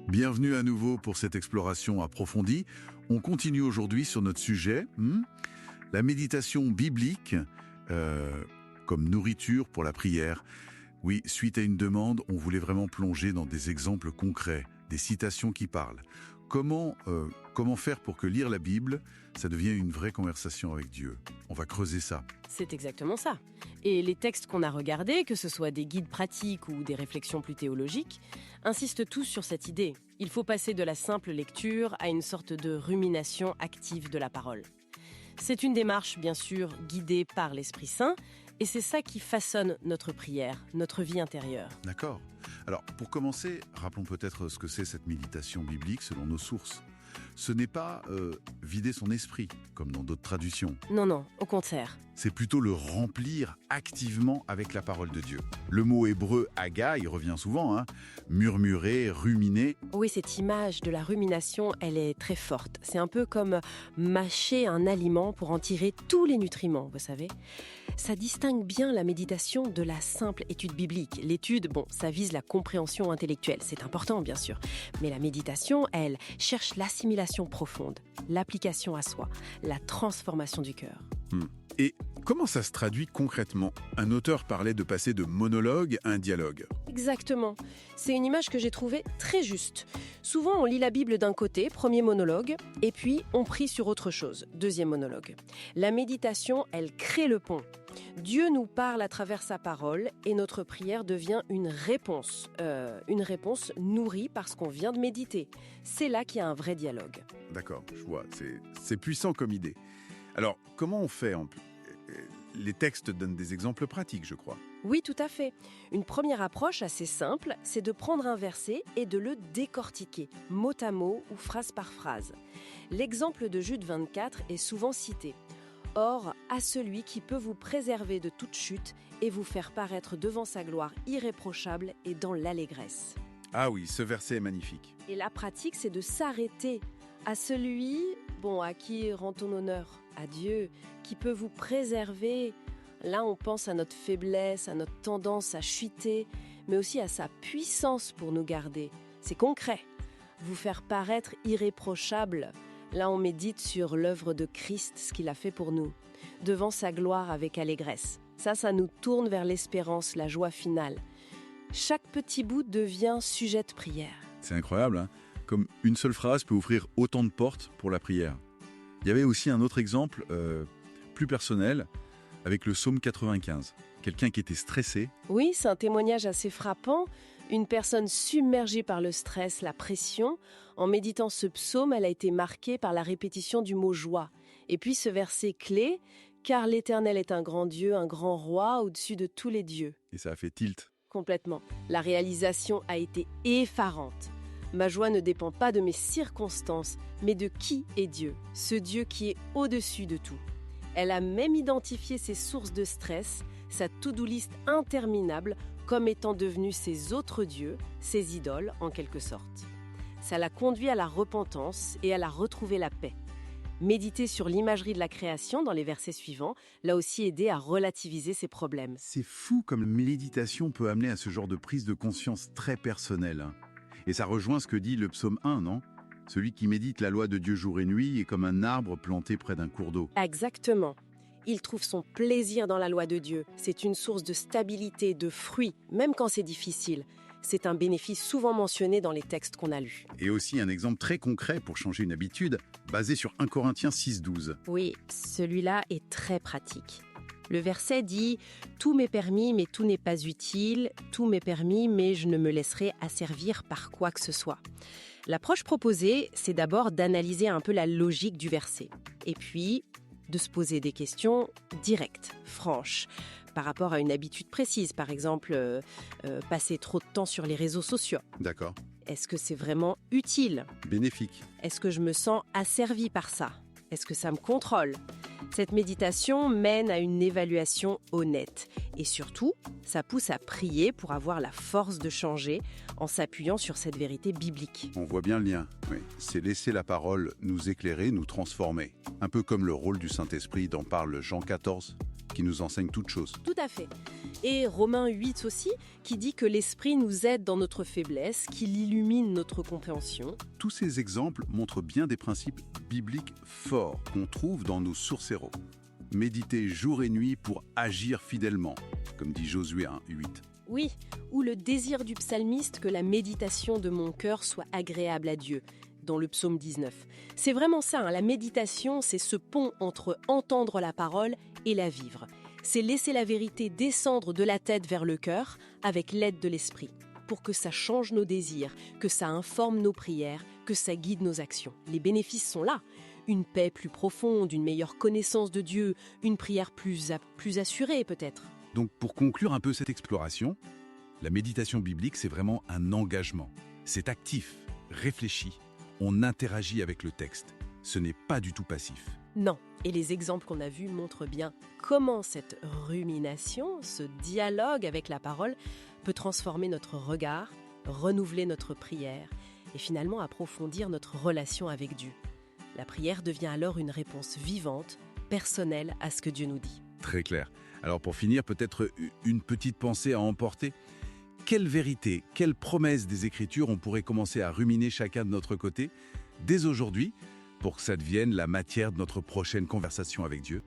Bienvenue à nouveau pour cette exploration approfondie. On continue aujourd'hui sur notre sujet, la méditation biblique comme nourriture pour la prière. Oui, suite à une demande, on voulait vraiment plonger dans des exemples concrets, des citations qui parlent. Comment faire pour que lire la Bible, ça devienne une vraie conversation avec Dieu? On va creuser ça. C'est exactement ça. Et les textes qu'on a regardés, que ce soit des guides pratiques ou des réflexions plus théologiques, insistent tous sur cette idée. Il faut passer de la simple lecture à une sorte de rumination active de la parole. C'est une démarche, bien sûr, guidée par l'Esprit Saint, et c'est ça qui façonne notre prière, notre vie intérieure. D'accord. Alors, pour commencer, rappelons peut-être ce que c'est cette méditation biblique selon nos sources. Ce n'est pas vider son esprit, comme dans d'autres traductions. Non, au contraire. C'est plutôt le remplir activement avec la parole de Dieu. Le mot hébreu « haga », il revient souvent, murmurer, ruminer. Oui, cette image de la rumination, elle est très forte. C'est un peu comme mâcher un aliment pour en tirer tous les nutriments, vous savez. Ça distingue bien la méditation de la simple étude biblique. L'étude, ça vise la compréhension intellectuelle, c'est important bien sûr. Mais la méditation, elle, cherche l'assimilation profonde, l'application à soi, la transformation du cœur. Et comment ça se traduit concrètement? Un auteur parlait de passer de monologue à un dialogue. Exactement. C'est une image que j'ai trouvée très juste. Souvent, on lit la Bible d'un côté, premier monologue, et puis on prie sur autre chose, deuxième monologue. La méditation, elle crée le pont. Dieu nous parle à travers sa parole et notre prière devient une réponse nourrie par ce qu'on vient de méditer. C'est là qu'il y a un vrai dialogue. D'accord, je vois, c'est puissant comme idée. Alors, comment on fait? Les textes donnent des exemples pratiques, je crois. Oui, tout à fait. Une première approche assez simple, c'est de prendre un verset et de le décortiquer, mot à mot ou phrase par phrase. L'exemple de Jude 24 est souvent cité. Or, à celui qui peut vous préserver de toute chute et vous faire paraître devant sa gloire irréprochable et dans l'allégresse. Ah oui, ce verset est magnifique. Et la pratique, c'est de s'arrêter à celui, à qui rend-on honneur? À Dieu, qui peut vous préserver. Là, on pense à notre faiblesse, à notre tendance à chuter, mais aussi à sa puissance pour nous garder. C'est concret. Vous faire paraître irréprochable. Là, on médite sur l'œuvre de Christ, ce qu'il a fait pour nous, devant sa gloire avec allégresse. Ça nous tourne vers l'espérance, la joie finale. Chaque petit bout devient sujet de prière. C'est incroyable, Comme une seule phrase peut ouvrir autant de portes pour la prière. Il y avait aussi un autre exemple, plus personnel, avec le psaume 95. Quelqu'un qui était stressé. Oui, c'est un témoignage assez frappant. Une personne submergée par le stress, la pression. En méditant ce psaume, elle a été marquée par la répétition du mot « joie ». Et puis ce verset clé, « Car l'Éternel est un grand Dieu, un grand roi au-dessus de tous les dieux ». Et ça a fait tilt. Complètement. La réalisation a été effarante. Ma joie ne dépend pas de mes circonstances, mais de qui est Dieu, ce Dieu qui est au-dessus de tout. Elle a même identifié ses sources de stress, sa to-do list interminable, comme étant devenue ses autres dieux, ses idoles en quelque sorte. Ça l'a conduit à la repentance et à la retrouver la paix. Méditer sur l'imagerie de la création dans les versets suivants l'a aussi aidé à relativiser ses problèmes. C'est fou comme la méditation peut amener à ce genre de prise de conscience très personnelle. Et ça rejoint ce que dit le psaume 1, non? Celui qui médite la loi de Dieu jour et nuit est comme un arbre planté près d'un cours d'eau. Exactement. Il trouve son plaisir dans la loi de Dieu. C'est une source de stabilité, de fruits, même quand c'est difficile. C'est un bénéfice souvent mentionné dans les textes qu'on a lus. Et aussi un exemple très concret pour changer une habitude, basé sur 1 Corinthiens 6,12. Oui, celui-là est très pratique. Le verset dit « Tout m'est permis, mais tout n'est pas utile. Tout m'est permis, mais je ne me laisserai asservir par quoi que ce soit. » L'approche proposée, c'est d'abord d'analyser un peu la logique du verset. Et puis, de se poser des questions directes, franches, par rapport à une habitude précise. Par exemple, passer trop de temps sur les réseaux sociaux. D'accord. Est-ce que c'est vraiment utile? Bénéfique. Est-ce que je me sens asservi par ça? Est-ce que ça me contrôle? Cette méditation mène à une évaluation honnête. Et surtout, ça pousse à prier pour avoir la force de changer en s'appuyant sur cette vérité biblique. On voit bien le lien. Oui. C'est laisser la parole nous éclairer, nous transformer. Un peu comme le rôle du Saint-Esprit dont parle Jean 14. qui nous enseigne toutes choses. Tout à fait. Et Romains 8 aussi, qui dit que l'Esprit nous aide dans notre faiblesse, qu'il illumine notre compréhension. Tous ces exemples montrent bien des principes bibliques forts qu'on trouve dans nos sources héros. Méditer jour et nuit pour agir fidèlement, comme dit Josué 1:8. Oui, ou le désir du psalmiste que la méditation de mon cœur soit agréable à Dieu, dans le psaume 19. C'est vraiment ça, la méditation, c'est ce pont entre entendre la parole et la vivre. C'est laisser la vérité descendre de la tête vers le cœur avec l'aide de l'esprit, pour que ça change nos désirs, que ça informe nos prières, que ça guide nos actions. Les bénéfices sont là. Une paix plus profonde, une meilleure connaissance de Dieu, une prière plus assurée peut-être. Donc pour conclure un peu cette exploration, la méditation biblique, c'est vraiment un engagement. C'est actif, réfléchi, on interagit avec le texte. Ce n'est pas du tout passif. Non, et les exemples qu'on a vus montrent bien comment cette rumination, ce dialogue avec la parole, peut transformer notre regard, renouveler notre prière et finalement approfondir notre relation avec Dieu. La prière devient alors une réponse vivante, personnelle à ce que Dieu nous dit. Très clair. Alors pour finir, peut-être une petite pensée à emporter. Quelle vérité, quelle promesse des Écritures on pourrait commencer à ruminer chacun de notre côté, dès aujourd'hui, pour que ça devienne la matière de notre prochaine conversation avec Dieu ?